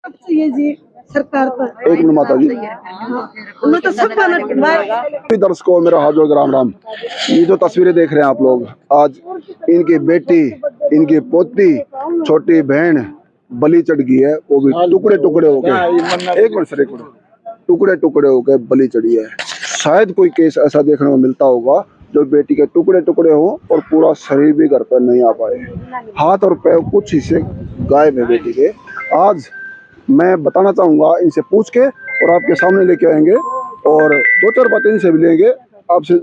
चाहिए जी सरकार पर। एक मिनट माता जी, मैं तो सब दर्शकों मेरा हार्दिक राम राम। ये जो तस्वीरें देख रहे हैं आप लोग, आज इनकी बेटी, इनकी पोती, छोटी बहन बलि चढ़ गई है। वो भी टुकड़े टुकड़े हो गए। एक मिनट सर, एक मिनट। टुकड़े टुकड़े हो गए, बलि चढ़ी है। शायद कोई केस ऐसा देखने को मिलता होगा जो बेटी के टुकड़े टुकड़े हो और पूरा शरीर भी घर पर नहीं आ पाए, हाथ और पैर कुछ हिस्से गायब है बेटी के। आज मैं बताना चाहूँगा, इनसे पूछ के और आपके सामने लेके आएंगे और दो चार बातें इनसे भी लेंगे आपसे।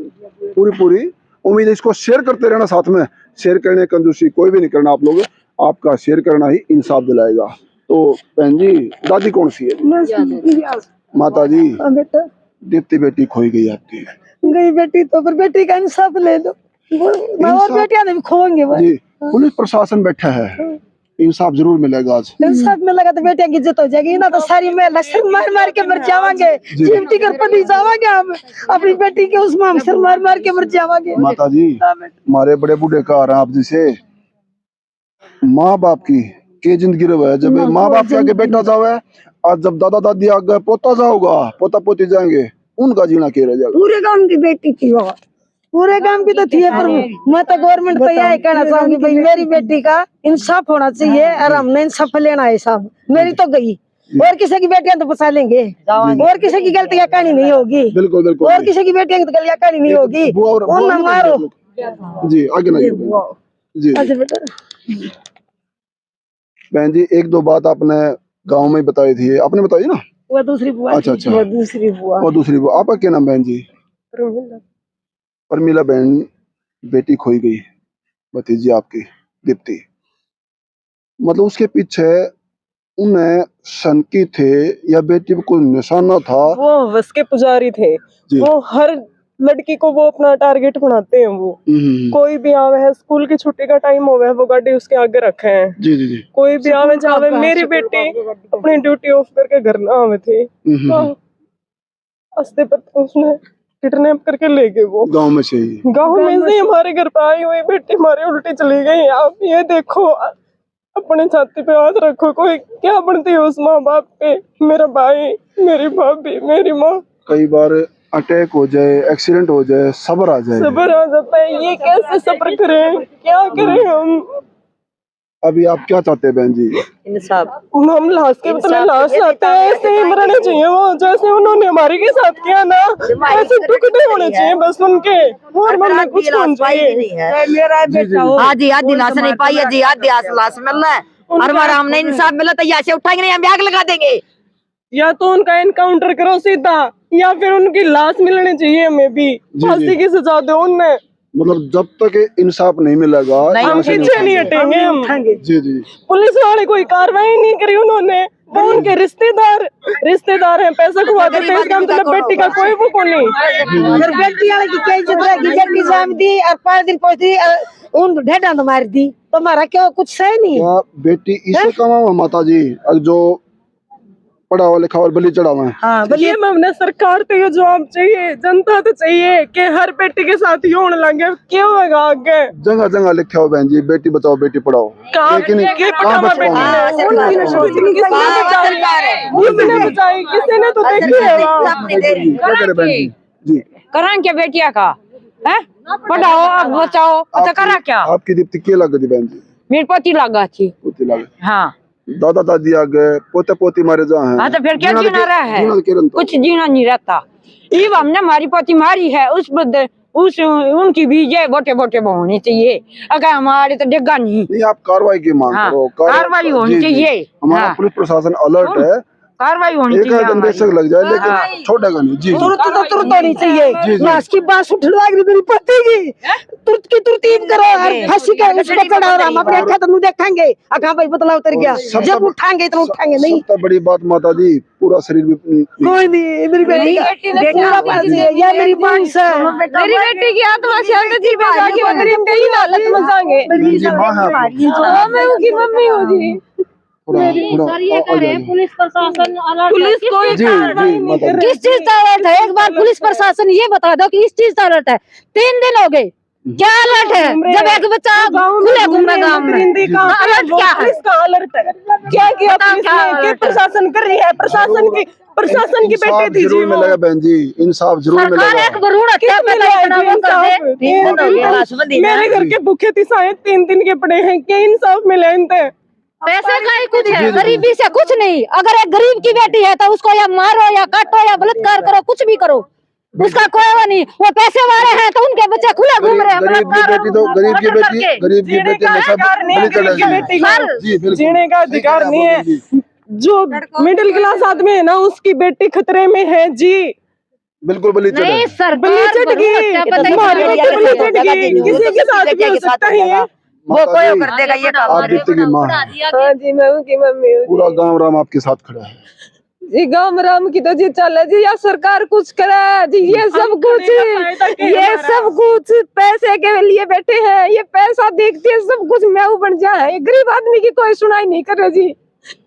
पूरी उम्मीद है इसको शेयर करते रहना, साथ में शेयर करने कंजूसी कोई भी नहीं करना। आप लोग, आपका शेयर करना ही इंसाफ दिलाएगा। तो बहन जी, दादी कौन सी है? माता जी, बेटा दीप्ति बेटी खोई गई आपकी। गई बेटी तो, पर बेटी का इंसाफ ले दो। और बेटियां भी खोएंगे जी। पुलिस प्रशासन बैठा है, इंसाफ जरूर मिलेगा। आज इंसाफ मिलेगा तो बेटियां की इज्जत हो जाएगी ना, तो सारी महिला सिर मार मार के मर जावांगे, चिमटी कर पड़ी जावांगे हम अपनी बेटी के उसमें, हम सिर मार मार के मर जावांगे। माता जी, हमारे बड़े बूढ़े कहा रहे हैं आप जिसे माँ बाप की के जिंदगी रहे, जब माँ बाप के आगे बेटा जावे, आज जब दादा दादी आगे पोता जाओगा, पोता पोती जाएंगे, उनका जीना के रह जाएगा। पूरे गांव की बेटी थी वो, पूरे गांव की तो थी, पर मैं तो गवर्नमेंट को यही कहना चाहूंगी, भाई मेरी बेटी का इंसाफ होना चाहिए और हमने इंसाफ लेना है साहब। मेरी तो गई, और किसी की बेटियां तो बचा लेंगे, और किसी की गलतियां कहानी नहीं होगी। बिल्कुल बिल्कुल। और किसी की बेटियां की गलतियां कहानी नहीं होगी, उन मारो जी। आगे नहीं जी। अच्छा बेटा, बहन जी, एक दो बात आपने गांव में बताई थी, आपने बताई ना? वो दूसरी बुआ। अच्छा अच्छा, वो दूसरी बुआ। वो दूसरी बुआ। आपका क्या नाम बहन जी? परमिला बहन, बेटी खोई गई, भतीजी आपकी दीप्ति। मतलब उसके पीछे उन्हें शंकी थे या बेटी पर कोई निशाना था? वो बस के पुजारी थे। वो हर लड़की को वो अपना टारगेट बनाते हैं। वो कोई भी आवे है, स्कूल की छुट्टी का टाइम हो गया, वो गाड़ी उसके आगे रखे हैं। जी जी जी। कोई भी आवे जावे, मेरी बेटी अपनी ड्यूटी ऑफ करके घर ना आवे थे, रास्ते पर उसने किडनैप करके ले गए। वो गांव में से हमारे घर पे आई हुई बेटी हमारी उल्टी चली गई। आप ये देखो, अपने छाती पे हाथ रखो, कोई क्या बनती है उस माँ बाप पे। मेरा भाई, मेरी भाभी, मेरी माँ। कई बार अटैक हो जाए, एक्सीडेंट हो जाए, सब्र आ जाए। सब्र आ जाता है, ये कैसे सब्र करें, क्या करें हम। अभी आप क्या चाहते हैं बहन जी? इंसाफ। हम लाश के बदले लाश लाते हैं, ऐसे ही मरने चाहिए वो, जैसे उन्होंने हमारे के साथ किया ना, ऐसे टुकड़े होने चाहिए बस उनके, और मरने कुछ होना चाहिए। मेरा बेटा आधी लाश नहीं पाई है जी, आधी लाश मिल रहा है, और हमारा हमने इंसाफ मिला तो यहाँ से उठाएंगे नहीं, हम आग लगा देंगे। या तो उनका एनकाउंटर करो सीधा, या फिर उनकी लाश मिलनी चाहिए हमें भी, फांसी की सजा दो उन्हें। मतलब जब तक इंसाफ नहीं मिलेगा हम पीछे नहीं हटेंगे हम। जी जी। पुलिस वाले कोई कार्रवाई नहीं करी उन्होंने, वो उनके रिश्तेदार हैं, पैसा खुआ देते हैं, इसका मतलब बेटी का कोई वो नहीं। अगर बेटी वाले की क्या इज्जत रहेगी, बेटी जाम दी और 5 दिन पहुंची उन ढेडा तो मार दी, तो हमारा क्यों कुछ है नहीं। क्या बेटी इसे कमा माता जी, जो पढ़ा हुआ लिखा और बलि चढ़ा हुआ है? हाँ, ये हमने सरकार तो ये जवाब चाहिए, जनता तो चाहिए कि हर बेटी के साथ ही होने लगे, क्या होगा आगे। जगह जगह लिखे हो बहन जी, बेटी बचाओ बेटी पढ़ाओ, लेकिन कहाँ बच किसी ने तो देखी जी। करा क्या बेटिया का है, पढ़ाओ अब बचाओ, अच्छा करा क्या? आपकी दीप्ति क्या लग गई बहन जी? मेरी पोती लगा थी। पोती लग, हाँ, दादा दादी आ गए, पोते पोती मारे जा हैं। हाँ तो फिर क्या जीना रहा है? कुछ जीना नहीं रहता। इब हमने हमारी पोती मारी है, उस उनकी भी जय बोटे बोटे होनी चाहिए, अगर हमारे तो जगह नहीं। आप कार्रवाई की मांग करो, कार्रवाई होनी चाहिए। हमारा पुलिस प्रशासन अलर्ट है, कार्रवाई होनी चाहिए। एक बेशक लग जाए लेकिन छोड़ेगा नहीं। जी तुरंत होनी चाहिए। लाश की बात उठ लग मेरी पति की, तुरंत करो और फांसी का उसको चढ़ाओ, हम अपने आंखें तो देखेंगे। अखा भाई बतला उतर गया, जब उठाएंगे तो उठाएंगे नहीं। सबसे बड़ी बात माता जी, पूरा शरीर भी कोई नहीं, मेरी बेटी पूरा पास है, ये मेरी वंश है। मेरी बेटी की आत्मा शांत जी में जाके वो कई हालत में जाएंगे। मैं उनकी मम्मी हूँ जी। पुलिस प्रशासन पुलिस कोई कार्रवाई नहीं कर रही। किस चीज का अलर्ट है? एक बार पुलिस प्रशासन ये बता दो कि इस चीज का अलर्ट है। 3 दिन हो गए, क्या अलर्ट है? जब एक बच्चा खुले घूम रहा गाँव में, अलर्ट क्या है? इसका अलर्ट है क्या किया पुलिस ने? क्या प्रशासन कर रही है? प्रशासन की बेटी थी जी जरूर वो। मिलेगा बहन जी, इंसाफ जरूर सरकार मिलेगा। एक भ्रूण हत्या पे मिला है इतना जी वो कर दे। इंसाफ? तीन दिन हो गए राष्ट्रपति ने। मेरे घर के भूखे तिसाए 3 दिन के पड़े हैं, क्या इंसाफ मिले इनसे? पैसे का ही कुछ है, गरीबी से कुछ नहीं। अगर एक गरीब की बेटी है तो उसको या मारो या काटो या बलात्कार करो, कुछ भी करो, उसका कोई वो नहीं। वो पैसे वाले हैं तो उनके बच्चे खुले घूम रहे हैं। गरीब की बेटी तो गरीब की बेटी में सब बलि चढ़ा जी, बिल्कुल जीने का अधिकार नहीं है। जो मिडिल क्लास आदमी है ना, उसकी बेटी खतरे में है जी। बिल्कुल बलि चढ़ा नहीं, सरकार बलि चढ़ गई, तुम्हारी बेटी बलि चढ़ गई, किसी के साथ भी हो सकता है। वो कोई कर देगा ये काम। आप दीप्ति की माँ हैं। हाँ जी, मैं उनकी मम्मी हूँ। पूरा गांव राम आपके साथ खड़ा है। जी गाँव राम की तो जी चल है जी, या सरकार कुछ करे जी। ये सब कुछ पैसे के लिए बैठे हैं, ये पैसा देखते हैं सब कुछ मैं बन जाए। गरीब आदमी की कोई सुनाई नहीं कर रही जी।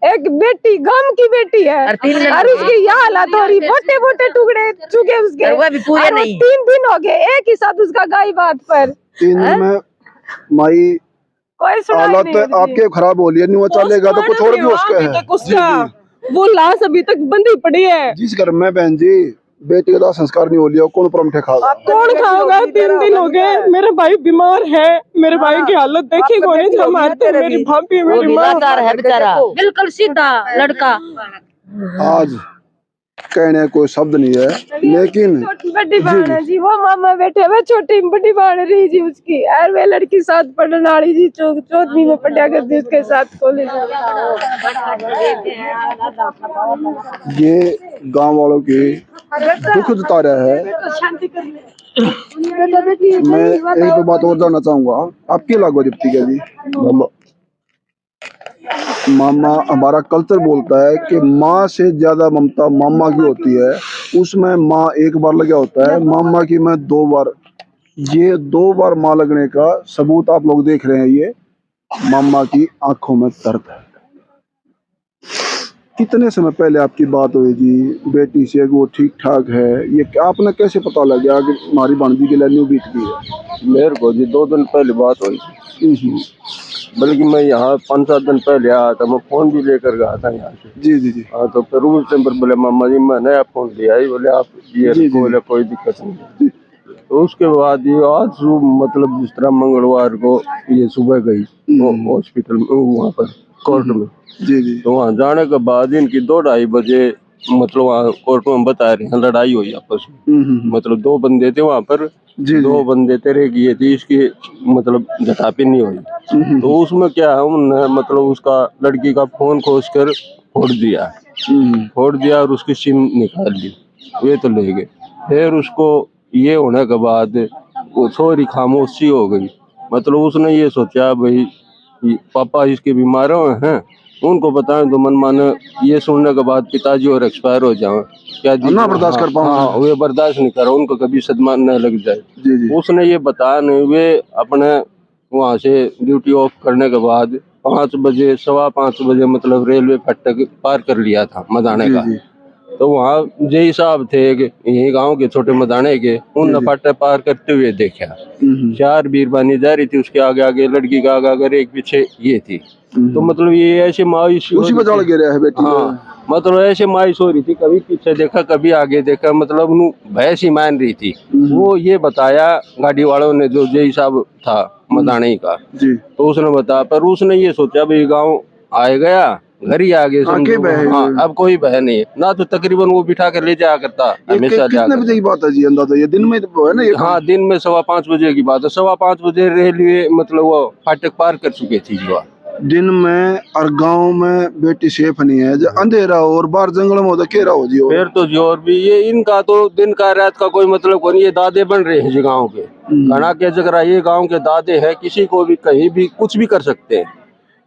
एक बेटी गांव की बेटी है और उसकी यह हालत हो रही, मोटे मोटे टुकड़े चुके उसके, और 3 दिन हो गए एक ही साथ उसका गाय बात पर। 3 दिन में माई कोई सुनाई हालत नहीं जी। आपके खराब हो लिया, नहीं वो चलेगा तो कुछ और भी उसका है। उसका वो लाश अभी तक बंधी पड़ी है। जिस घर में बहन जी बेटी का संस्कार नहीं हो लिया, कौन परमठे खाएगा? कौन खाओगा? 3 दिन हो गए, मेरे भाई बीमार है, मेरे भाई की हालत देखी कौन जो मारते, मेरी भाभी मेरी माँ है बेचारा, बिल्कुल सीधा लड़का। आज कहने कोई शब्द नहीं है, लेकिन छोटी बड़ी बहन है जी, वो मामा बैठे हुए, छोटी बड़ी बहन रही जी उसकी, और वे लड़की साथ पढ़ने वाली जी, 14वीं में पढ़ा करती उसके साथ कॉलेज। ये गांव वालों की दुख जता रहा है। मैं एक दो बात और जानना चाहूंगा, आपकी लागू दीप्ति क्या जी? मामा हमारा कल्चर बोलता है कि माँ से ज्यादा ममता मामा की होती है। उसमें माँ एक बार लगा होता है, मामा की मैं 2 बार। ये 2 बार माँ लगने का सबूत आप लोग देख रहे हैं। ये मामा की आंखों में दर्द है। कितने समय पहले आपकी बात हुई थी बेटी से, वो ठीक ठाक है? ये आपने कैसे पता लगा कि हमारी भांजी की लाइन बीत गई है? मेरे को जी 2 दिन पहले बात हुई थी, बल्कि मैं यहाँ 5-7 दिन पहले आया था। मैं फोन भी लेकर गया था यहाँ से। जी जी जी। हाँ, तो फिर उस टाइम पर बोले मामा जी मैं नया फोन लिया ही, बोले आप ये बोले कोई दिक्कत नहीं। तो उसके बाद ये आज मतलब जिस तरह मंगलवार को ये सुबह गई हॉस्पिटल में, वहाँ पर कोर्ट में। जी जी। तो वहाँ जाने के बाद इनकी 2-2:30 बजे मतलब वहाँ कोर्ट में बता रहे हैं लड़ाई हुई आपस में। मतलब 2 बंदे थे वहाँ पर, 2 बंदे तेरे किए थे, इसकी मतलब झटापी नहीं हुई। तो उसमें क्या है, उन्होंने मतलब उसका लड़की का फोन खोज कर फोड़ दिया और उसकी सिम निकाल ली, वे तो ले गए। फिर उसको ये होने के बाद वो थोड़ी खामोशी हो गई। मतलब उसने ये सोचा भाई पापा इसके बीमार हुए हैं, उनको बताएं तो मन माने ये सुनने के बाद पिताजी और एक्सपायर हो जाए, क्या जी ना बर्दाश्त कर पाऊंगा। हाँ, वे बर्दाश्त नहीं कर, उनको कभी सदमा न लग जाए। जी जी। उसने ये बताया नहीं। वे अपने वहाँ से ड्यूटी ऑफ करने के बाद 5 बजे 5:15 बजे मतलब रेलवे फाटक पार कर लिया था मदाने का। तो वहाँ जय साहब थे यही गांव के छोटे मदाने के, उन फाटक पार करते हुए देखा 4 बीरबानी जा रही थी, उसके आगे आगे लड़की का आगे एक पीछे ये थी। तो मतलब ये ऐसे मायूस उसी में जड़ गिरा है बेटी। हाँ, मतलब ऐसे मायूस हो रही थी, कभी पीछे देखा कभी आगे देखा, मतलब भय सी मान रही थी। वो ये बताया गाड़ी वालों ने, जो जय साहब था मदाने का जी, तो उसने बताया। पर उसने ये सोचा भाई गाँव आए गया, घर ही आगे समझो। हाँ, अब कोई भय नहीं है ना, तो तकरीबन वो बिठा कर ले जाया करता हमेशा। कितने बजे की बात है जी अंदाजा? ये दिन में है ना? ये हाँ, दिन में 5:15 बजे की बात है। 5:15 बजे रेलवे मतलब वो फाटक पार कर चुके थी जी। दिन में और गांव में बेटी सेफ नहीं है, जो अंधेरा हो और बाहर जंगल में हो तो केरा हो जी। फिर तो जी और भी ये इनका तो दिन का रात का कोई मतलब कोई नहीं। ये दादे बन रहे हैं जी गाँव के, घना के जगह ये गाँव के दादे है, किसी को भी कहीं भी कुछ भी कर सकते हैं।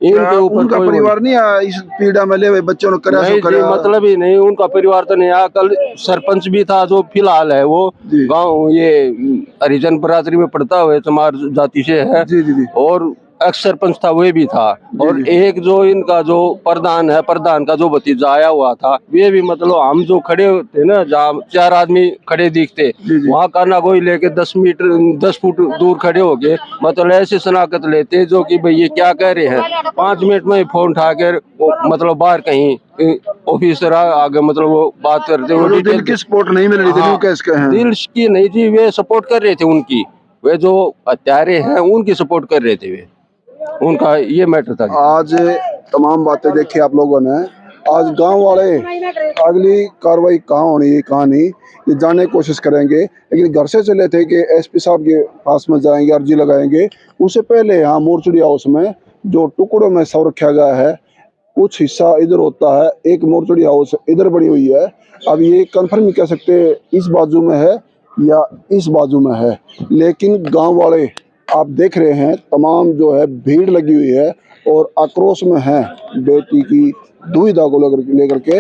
इनके ऊपर उनका परिवार नहीं आया इस पीड़ा में ले बच्चों ने करा नहीं जी, मतलब ही नहीं। उनका परिवार तो नहीं आया। कल सरपंच भी था जो फिलहाल है, वो गांव ये हरिजन बरादरी में पड़ता हुए समाज जाति से है। जी जी जी। और एक्स सरपंच था वो भी था, और एक जो इनका जो प्रधान है, प्रधान का जो भतीजा आया हुआ था, वे भी मतलब हम जो खड़े थे ना, जहाँ 4 आदमी खड़े दिखते, वहाँ काना गोई लेके 10 फुट दूर खड़े हो गए, मतलब ऐसी शनाख्त लेते जो कि भाई ये क्या कह रहे हैं। 5 मिनट में फोन उठाकर मतलब बाहर कहीं ऑफिसर आगे मतलब वो बात करते, वो दिल की सपोर्ट नहीं मिल रही थी, वो कैसे हैं? दिल की नहीं थी, वे सपोर्ट कर रहे थे उनकी, वे जो हत्यारे हैं उनकी सपोर्ट कर रहे थे, वे उनका ये मैटर था। आज तमाम बातें देखी आप लोगों ने। आज गांव वाले अगली कार्रवाई कहाँ होनी है कहाँ नहीं, ये जानने की कोशिश करेंगे। लेकिन घर से चले थे कि एसपी साहब के पास में जाएंगे, अर्जी लगाएंगे। उससे पहले यहाँ मोर्चरी हाउस में जो टुकड़ों में शव रखा गया है, कुछ हिस्सा इधर होता है, एक मोर्चरी हाउस इधर बनी हुई है। अब ये कंफर्म नहीं कह सकते इस बाजू में है या इस बाजू में है, लेकिन गांव वाले आप देख रहे हैं तमाम जो है भीड़ लगी हुई है और आक्रोश में है बेटी की दुविधा को लेकर के।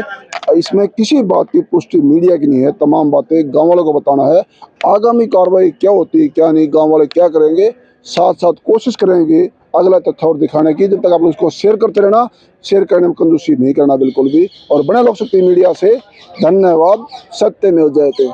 इसमें किसी बात की पुष्टि मीडिया की नहीं है, तमाम बातें गांव वालों को बताना है। आगामी कार्रवाई क्या होती है क्या नहीं, गांव वाले क्या करेंगे, साथ साथ कोशिश करेंगे अगला तथ्य और दिखाने की। जब तक आप लोग इसको शेयर करते रहना, शेयर करने में कंजूसी नहीं करना बिल्कुल भी, और बने लोक शक्ति मीडिया से धन्यवाद। सत्यमेव जयते।